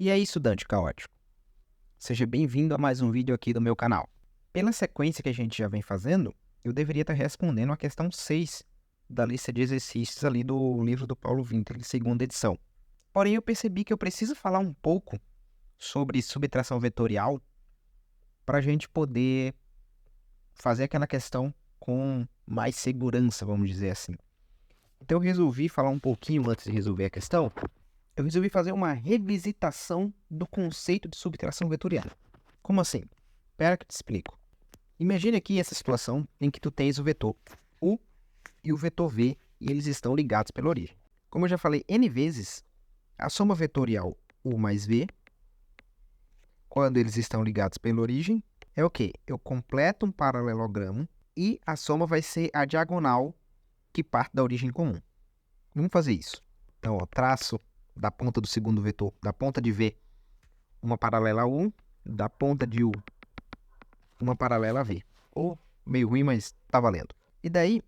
E aí, estudante caótico, seja bem-vindo a mais um vídeo aqui do meu canal. Pela sequência que a gente já vem fazendo, eu deveria estar respondendo a questão 6 da lista de exercícios ali do livro do Paulo Vinter, segunda edição. Porém, eu percebi que eu preciso falar um pouco sobre subtração vetorial para a gente poder fazer aquela questão com mais segurança, vamos dizer assim. Então, eu resolvi falar um pouquinho antes de resolver a questão. Eu resolvi fazer uma revisitação do conceito de subtração vetorial. Como assim? Espera que eu te explico. Imagine aqui essa situação em que tu tens o vetor U e o vetor V e eles estão ligados pela origem. Como eu já falei N vezes, a soma vetorial U mais V, quando eles estão ligados pela origem, é o quê? Eu completo um paralelogramo e a soma vai ser a diagonal que parte da origem comum. Vamos fazer isso. Então, traço da ponta do segundo vetor, da ponta de V, uma paralela a U, da ponta de U, uma paralela a V. Ou meio ruim, mas tá valendo. E daí,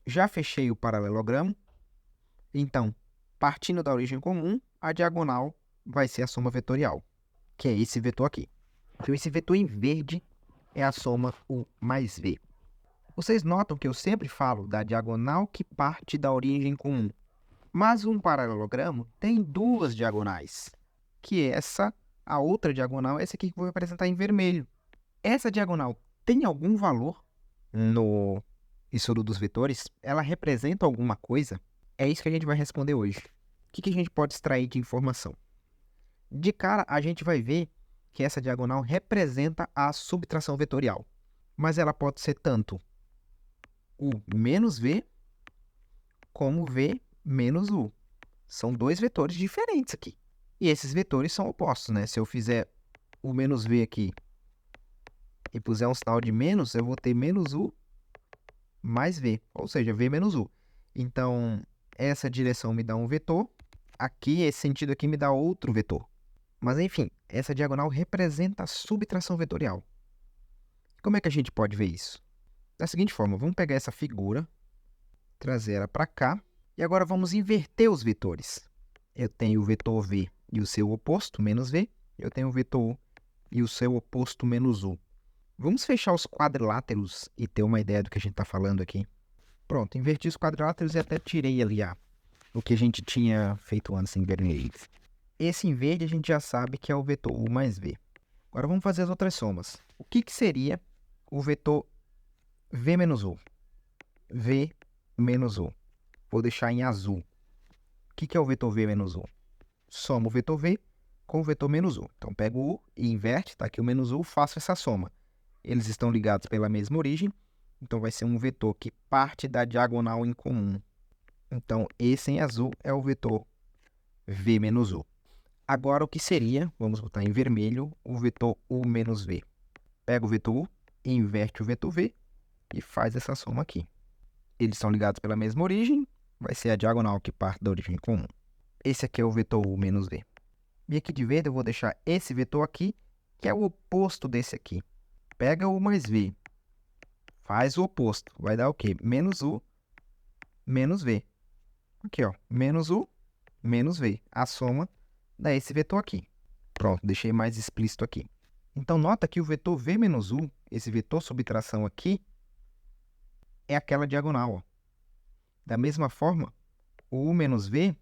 já fechei o paralelogramo. Então, partindo da origem comum, a diagonal vai ser a soma vetorial, que é esse vetor aqui. Então, esse vetor em verde é a soma U mais V. Vocês notam que eu sempre falo da diagonal que parte da origem comum. Mas um paralelogramo tem duas diagonais, que a outra diagonal, essa aqui que eu vou apresentar em vermelho. Essa diagonal tem algum valor no estudo dos vetores? Ela representa alguma coisa? É isso que a gente vai responder hoje. O que a gente pode extrair de informação? De cara, a gente vai ver que essa diagonal representa a subtração vetorial, mas ela pode ser tanto U menos V como V menos U. São dois vetores diferentes aqui. E esses vetores são opostos, né? Se eu fizer U menos V aqui e puser um sinal de menos, eu vou ter menos U mais V, ou seja, V menos U. Então, essa direção me dá um vetor, aqui, esse sentido aqui me dá outro vetor. Mas, enfim, essa diagonal representa a subtração vetorial. Como é que a gente pode ver isso? Da seguinte forma, vamos pegar essa figura, trazer ela para cá, e agora vamos inverter os vetores. Eu tenho o vetor V e o seu oposto, menos V. Eu tenho o vetor U e o seu oposto, menos U. Vamos fechar os quadriláteros e ter uma ideia do que a gente está falando aqui. Pronto, inverti os quadriláteros e até tirei ali o que a gente tinha feito antes em vermelho. Esse em verde a gente já sabe que é o vetor U mais V. Agora vamos fazer as outras somas. O que seria o vetor V menos U? V menos U. Vou deixar em azul. O que é o vetor V menos U? Soma o vetor V com o vetor menos U. Então, pego o U e inverte, está aqui o menos U, faço essa soma. Eles estão ligados pela mesma origem, então vai ser um vetor que parte da diagonal em comum. Então, esse em azul é o vetor V menos U. Agora, o que seria, vamos botar em vermelho, o vetor U menos V. Pega o vetor U, inverte o vetor V e faz essa soma aqui. Eles estão ligados pela mesma origem, vai ser a diagonal que parte da origem comum. Esse aqui é o vetor U menos V. E aqui de verde eu vou deixar esse vetor aqui, que é o oposto desse aqui. Pega U mais V, faz o oposto. Vai dar o quê? Menos U, menos V. Aqui, ó, menos U, menos V. A soma dá esse vetor aqui. Pronto, deixei mais explícito aqui. Então, nota que o vetor V menos U, esse vetor subtração aqui, é aquela diagonal, ó. Da mesma forma, o U menos V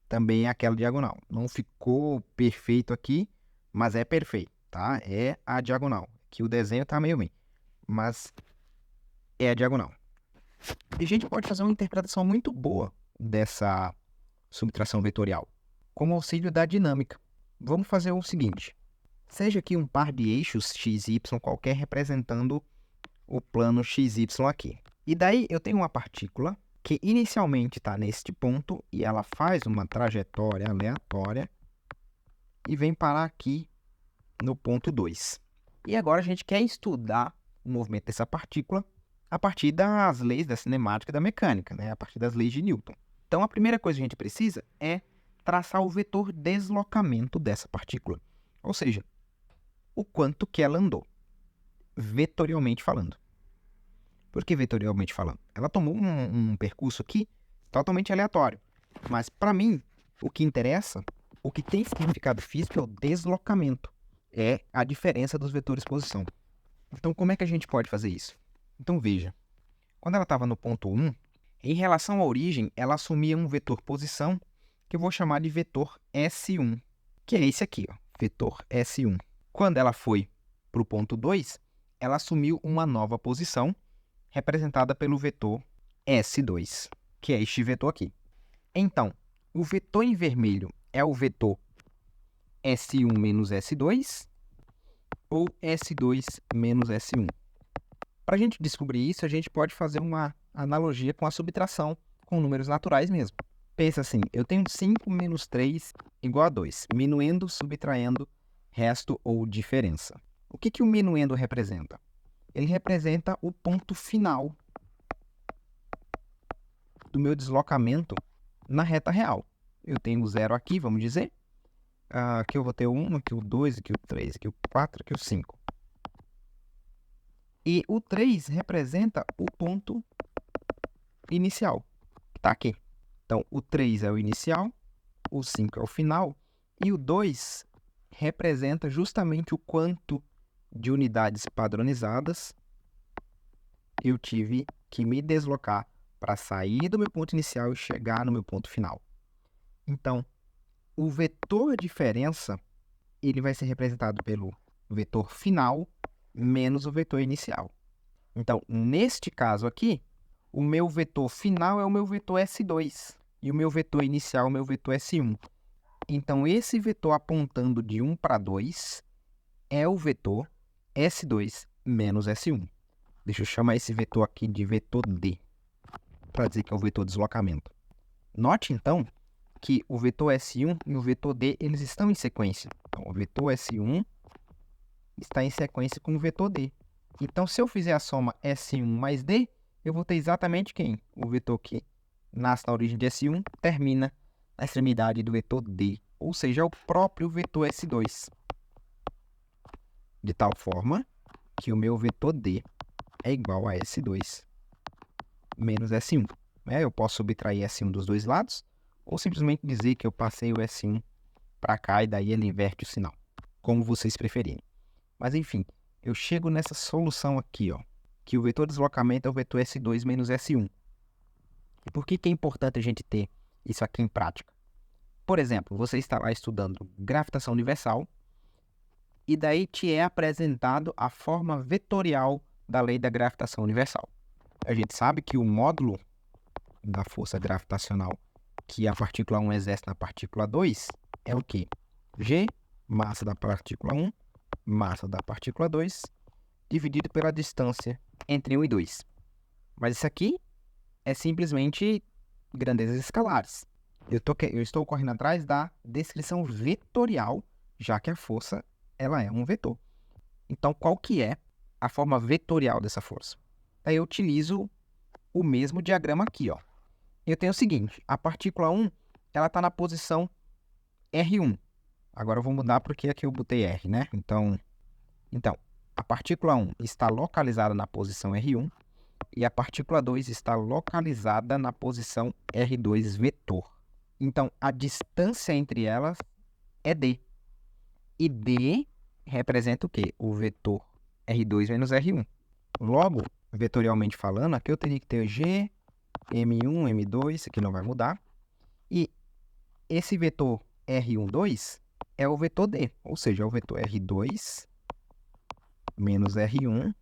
também é aquela diagonal. Não ficou perfeito aqui, mas é perfeito, tá? É a diagonal. Aqui o desenho tá meio ruim, mas é a diagonal. E a gente pode fazer uma interpretação muito boa dessa subtração vetorial, com auxílio da dinâmica. Vamos fazer o seguinte. Seja aqui um par de eixos x e y qualquer representando o plano xy aqui. E daí eu tenho uma partícula que inicialmente está neste ponto e ela faz uma trajetória aleatória e vem parar aqui no ponto 2. E agora a gente quer estudar o movimento dessa partícula a partir das leis da cinemática e da mecânica, né? A partir das leis de Newton. Então a primeira coisa que a gente precisa é traçar o vetor deslocamento dessa partícula. Ou seja, o quanto que ela andou, vetorialmente falando. Por que vetorialmente falando? Ela tomou um percurso aqui totalmente aleatório. Mas, para mim, O que interessa, o que tem significado físico é o deslocamento, é a diferença dos vetores posição. Então, como é que a gente pode fazer isso? Então, veja, quando ela estava no ponto 1, em relação à origem, ela assumia um vetor posição, que eu vou chamar de vetor S1, que é esse aqui, ó, vetor S1. Quando ela foi para o ponto 2, ela assumiu uma nova posição, representada pelo vetor S2, que é este vetor aqui. Então, o vetor em vermelho é o vetor S1 menos S2 ou S2 menos S1. Para a gente descobrir isso, a gente pode fazer uma analogia com a subtração com números naturais mesmo. Pensa assim, eu tenho 5 menos 3 igual a 2, minuendo, subtraindo, resto ou diferença. O que o minuendo representa? Ele representa o ponto final do meu deslocamento na reta real. Eu tenho o 0 aqui, vamos dizer. Aqui eu vou ter o 1, aqui o 2, aqui o 3, aqui o 4, aqui o 5. E o 3 representa o ponto inicial, que está aqui. Então, o 3 é o inicial, o 5 é o final, e o 2 representa justamente o quanto de unidades padronizadas eu tive que me deslocar para sair do meu ponto inicial e chegar no meu ponto final. Então, o vetor diferença ele vai ser representado pelo vetor final menos o vetor inicial. Então, neste caso aqui, o meu vetor final é o meu vetor S2 e o meu vetor inicial é o meu vetor S1. Então, esse vetor apontando de 1 para 2 é o vetor S2 menos S1. Deixa eu chamar esse vetor aqui de vetor D, para dizer que é o vetor deslocamento. Note, então, que o vetor S1 e o vetor D eles estão em sequência. Então, o vetor S1 está em sequência com o vetor D. Então, se eu fizer a soma S1 mais D, eu vou ter exatamente quem? O vetor que nasce na origem de S1 termina na extremidade do vetor D, ou seja, é o próprio vetor S2. De tal forma que o meu vetor D é igual a S2 menos S1. Eu posso subtrair S1 dos dois lados, ou simplesmente dizer que eu passei o S1 para cá e daí ele inverte o sinal, como vocês preferirem. Mas enfim, eu chego nessa solução aqui, ó, que o vetor de deslocamento é o vetor S2 menos S1. E por que é importante a gente ter isso aqui em prática? Por exemplo, você está lá estudando gravitação universal e daí te é apresentado a forma vetorial da lei da gravitação universal. A gente sabe que o módulo da força gravitacional que a partícula 1 exerce na partícula 2 é o quê? G, massa da partícula 1, massa da partícula 2, dividido pela distância entre 1 e 2. Mas isso aqui é simplesmente grandezas escalares. Eu estou correndo atrás da descrição vetorial, já que a força ela é um vetor. Então, qual que é a forma vetorial dessa força? Aí eu utilizo o mesmo diagrama aqui, ó. Eu tenho o seguinte, a partícula 1 ela está na posição R1. Agora eu vou mudar porque aqui eu botei R, né? Então, a partícula 1 está localizada na posição R1 e a partícula 2 está localizada na posição R2 vetor. Então, a distância entre elas é D. E D representa o quê? O vetor R2 menos R1. Logo, vetorialmente falando, aqui eu teria que ter G, M1, M2, isso aqui não vai mudar. E esse vetor R12 é o vetor D, ou seja, é o vetor R2 menos R1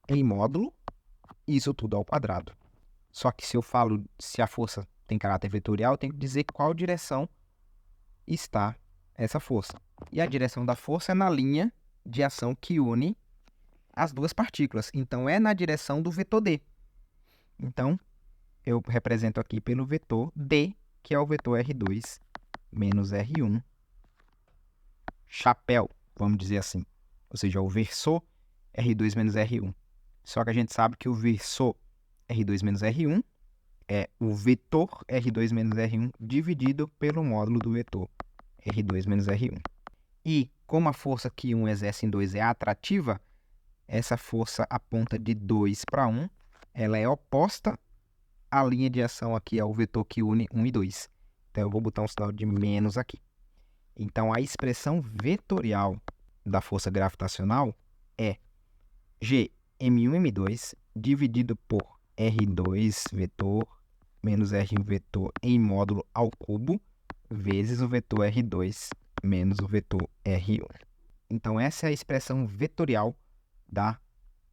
em módulo, isso tudo ao quadrado. Só que se eu falo se a força tem caráter vetorial, eu tenho que dizer qual direção está essa força. E a direção da força é na linha de ação que une as duas partículas. Então, é na direção do vetor D. Então, eu represento aqui pelo vetor D, que é o vetor R2 menos R1, chapéu, vamos dizer assim. Ou seja, o versor R2 menos R1. Só que a gente sabe que o versor R2 menos R1 é o vetor R2 menos R1 dividido pelo módulo do vetor R2 menos R1. E como a força que 1 exerce em 2 é atrativa, essa força aponta de 2 para 1, ela é oposta à linha de ação aqui ao vetor que une 1 e 2. Então, eu vou botar um sinal de menos aqui. Então, a expressão vetorial da força gravitacional é G m1, m2 dividido por R2 vetor menos R1 vetor em módulo ao cubo vezes o vetor R2 menos o vetor R1. Então, essa é a expressão vetorial da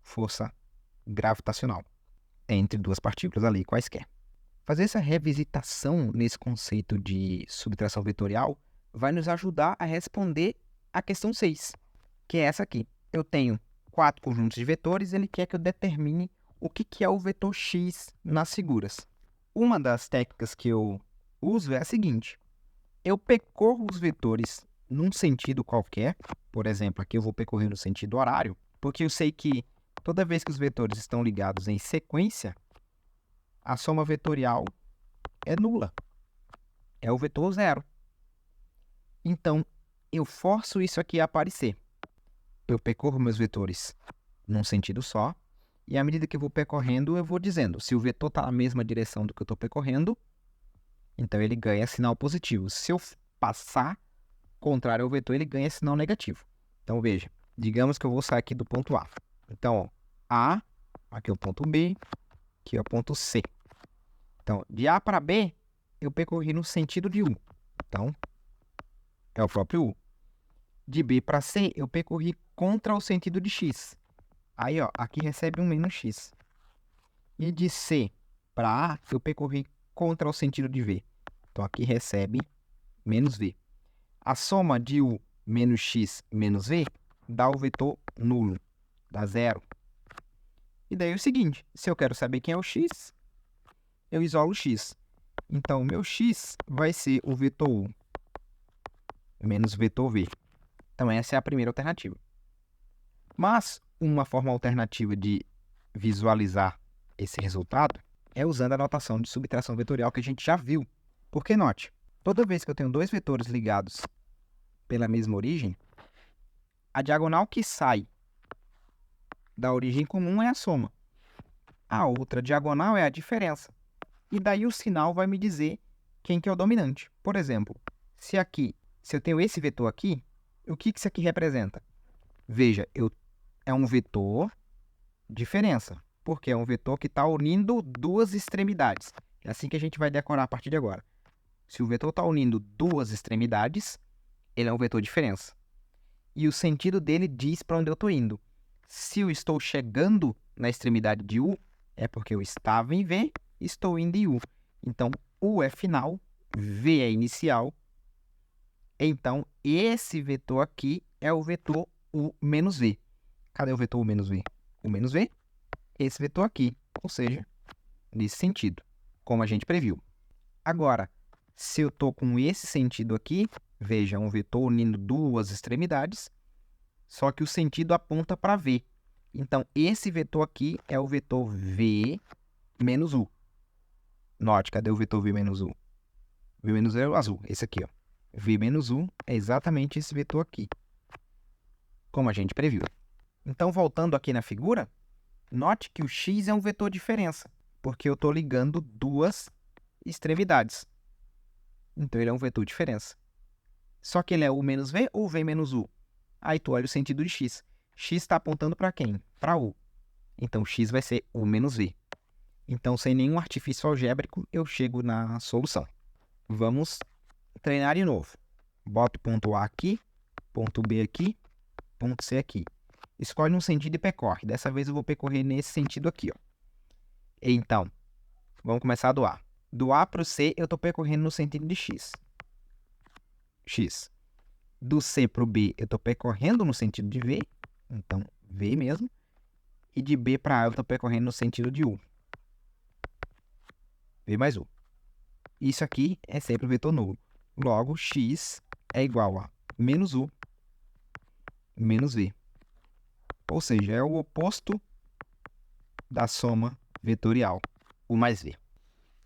força gravitacional entre duas partículas ali quaisquer. Fazer essa revisitação nesse conceito de subtração vetorial vai nos ajudar a responder a questão 6, que é essa aqui. Eu tenho 4 conjuntos de vetores, ele quer que eu determine o que é o vetor x nas figuras. Uma das técnicas que eu uso é a seguinte: eu percorro os vetores num sentido qualquer, por exemplo, aqui eu vou percorrer no sentido horário, porque eu sei que toda vez que os vetores estão ligados em sequência, a soma vetorial é nula, é o vetor zero. Então, eu forço isso aqui a aparecer. Eu percorro meus vetores num sentido só, e à medida que eu vou percorrendo, eu vou dizendo, se o vetor está na mesma direção do que eu estou percorrendo, então ele ganha sinal positivo. Se eu passar contrário ao vetor, ele ganha sinal negativo. Então, veja, digamos que eu vou sair aqui do ponto A. Então, ó, A, aqui é o ponto B, aqui é o ponto C. Então, de A para B, eu percorri no sentido de U. Então, é o próprio U. De B para C, eu percorri contra o sentido de X. Aí, ó, aqui recebe um menos X. E de C para A, eu percorri contra o sentido de V. Então, aqui recebe menos V. A soma de U menos X menos V dá o vetor nulo, dá zero. E daí é o seguinte, se eu quero saber quem é o X, eu isolo o X. Então, o meu X vai ser o vetor U menos o vetor V. Então, essa é a primeira alternativa. Mas, uma forma alternativa de visualizar esse resultado é usando a notação de subtração vetorial que a gente já viu. Porque, note, toda vez que eu tenho dois vetores ligados pela mesma origem, a diagonal que sai da origem comum é a soma. A outra diagonal é a diferença. E daí o sinal vai me dizer quem que é o dominante. Por exemplo, se eu tenho esse vetor aqui, o que isso aqui representa? Veja, é um vetor diferença, porque é um vetor que está unindo duas extremidades. É assim que a gente vai decorar a partir de agora. Se o vetor está unindo duas extremidades, ele é um vetor diferença. E o sentido dele diz para onde eu estou indo. Se eu estou chegando na extremidade de U, é porque eu estava em V, estou indo em U. Então, U é final, V é inicial. Então, esse vetor aqui é o vetor U menos V. Cadê o vetor U menos V? U menos V, esse vetor aqui. Ou seja, nesse sentido, como a gente previu. Agora, se eu estou com esse sentido aqui, veja, um vetor unindo duas extremidades, só que o sentido aponta para V. Então, esse vetor aqui é o vetor V menos U. Note, cadê o vetor V menos U? V menos U é o azul, esse aqui, ó. V menos U é exatamente esse vetor aqui, como a gente previu. Então, voltando aqui na figura, note que o x é um vetor diferença, porque eu estou ligando duas extremidades. Então, ele é um vetor diferença. Só que ele é U menos V ou V menos U? Aí tu olha o sentido de x. X está apontando para quem? Para U. Então, x vai ser U menos V. Então, sem nenhum artifício algébrico, eu chego na solução. Vamos treinar de novo. Boto ponto A aqui, ponto B aqui, ponto C aqui. Escolhe um sentido e percorre. Dessa vez eu vou percorrer nesse sentido aqui, ó. Então, vamos começar do A. Do A para o C, eu estou percorrendo no sentido de x. X. Do C para o B, eu estou percorrendo no sentido de V. Então, V mesmo. E de B para A, eu estou percorrendo no sentido de U. V mais U. Isso aqui é sempre o vetor nulo. Logo, x é igual a menos U menos V. Ou seja, é o oposto da soma vetorial, U mais V.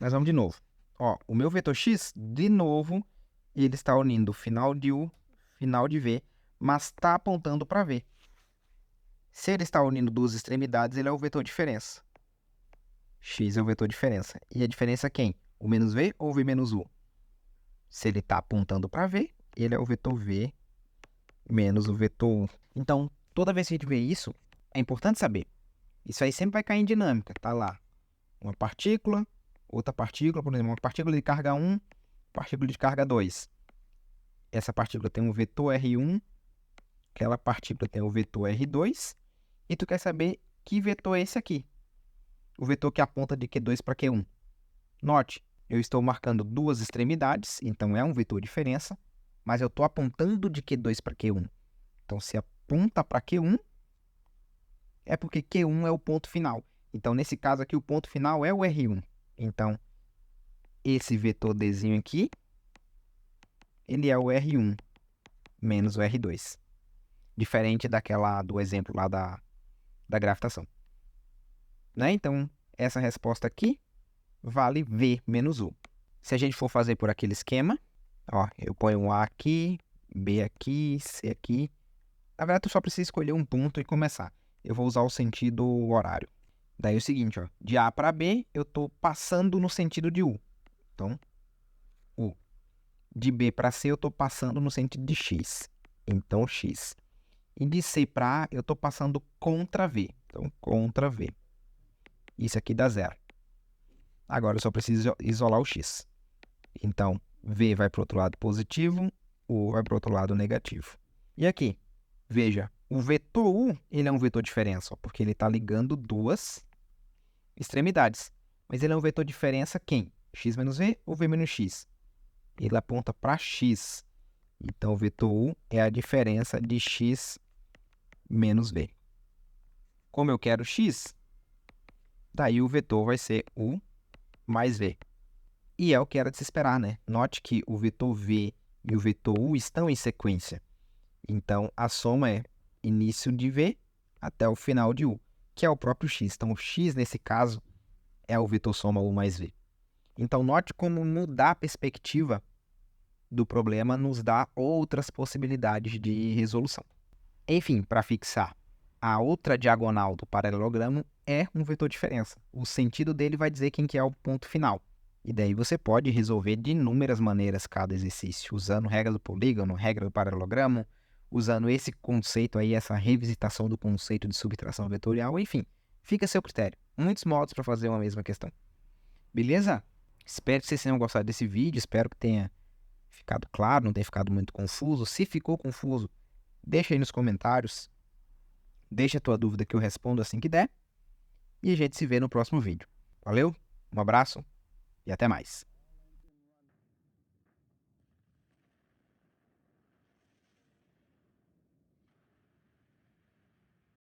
Nós vamos de novo. Ó, o meu vetor x, de novo, ele está unindo o final de U, final de V, mas está apontando para V. Se ele está unindo duas extremidades, ele é o vetor diferença. X é o vetor diferença. E a diferença é quem? O menos V ou V menos U? Se ele está apontando para V, ele é o vetor V menos o vetor 1. Então, toda vez que a gente vê isso, é importante saber. Isso aí sempre vai cair em dinâmica. Tá lá uma partícula, outra partícula, por exemplo, uma partícula de carga 1, partícula de carga 2. Essa partícula tem um vetor R1, aquela partícula tem o vetor R2, e tu quer saber que vetor é esse aqui. O vetor que aponta de Q2 para Q1. Note, eu estou marcando duas extremidades, então é um vetor diferença, mas eu estou apontando de Q2 para Q1. Então, se aponta para Q1, é porque Q1 é o ponto final. Então, nesse caso aqui, o ponto final é o R1. Então, esse vetor Dzinho aqui, ele é o R1 menos o R2. Diferente do exemplo lá da gravitação. Né? Então, essa resposta aqui vale V menos U. Se a gente for fazer por aquele esquema, ó, eu ponho um A aqui, B aqui, C aqui. Na verdade, tu só precisa escolher um ponto e começar. Eu vou usar o sentido horário. Daí é o seguinte, ó, de A para B, eu estou passando no sentido de U. Então, U. De B para C, eu estou passando no sentido de X. Então, X. E de C para A, eu estou passando contra V. Então, contra V. Isso aqui dá zero. Agora, eu só preciso isolar o X. Então, V vai para o outro lado positivo, U vai para o outro lado negativo. E aqui, veja, o vetor U, ele é um vetor diferença, ó, porque ele está ligando duas extremidades. Mas ele é um vetor diferença quem? X menos V ou V menos X? Ele aponta para X. Então, o vetor U é a diferença de X menos V. Como eu quero X, daí o vetor vai ser U mais V. E é o que era de se esperar, né? Note que o vetor V e o vetor U estão em sequência. Então, a soma é início de V até o final de U, que é o próprio X. Então, o X, nesse caso, é o vetor soma U mais V. Então, note como mudar a perspectiva do problema nos dá outras possibilidades de resolução. Enfim, para fixar, a outra diagonal do paralelogramo é um vetor diferença. O sentido dele vai dizer quem que é o ponto final. E daí você pode resolver de inúmeras maneiras cada exercício, usando regra do polígono, regra do paralelogramo, usando esse conceito aí, essa revisitação do conceito de subtração vetorial, enfim, fica a seu critério. Muitos modos para fazer uma mesma questão. Beleza? Espero que vocês tenham gostado desse vídeo, espero que tenha ficado claro, não tenha ficado muito confuso. Se ficou confuso, deixa aí nos comentários, deixa a tua dúvida que eu respondo assim que der, e a gente se vê no próximo vídeo. Valeu, um abraço e até mais.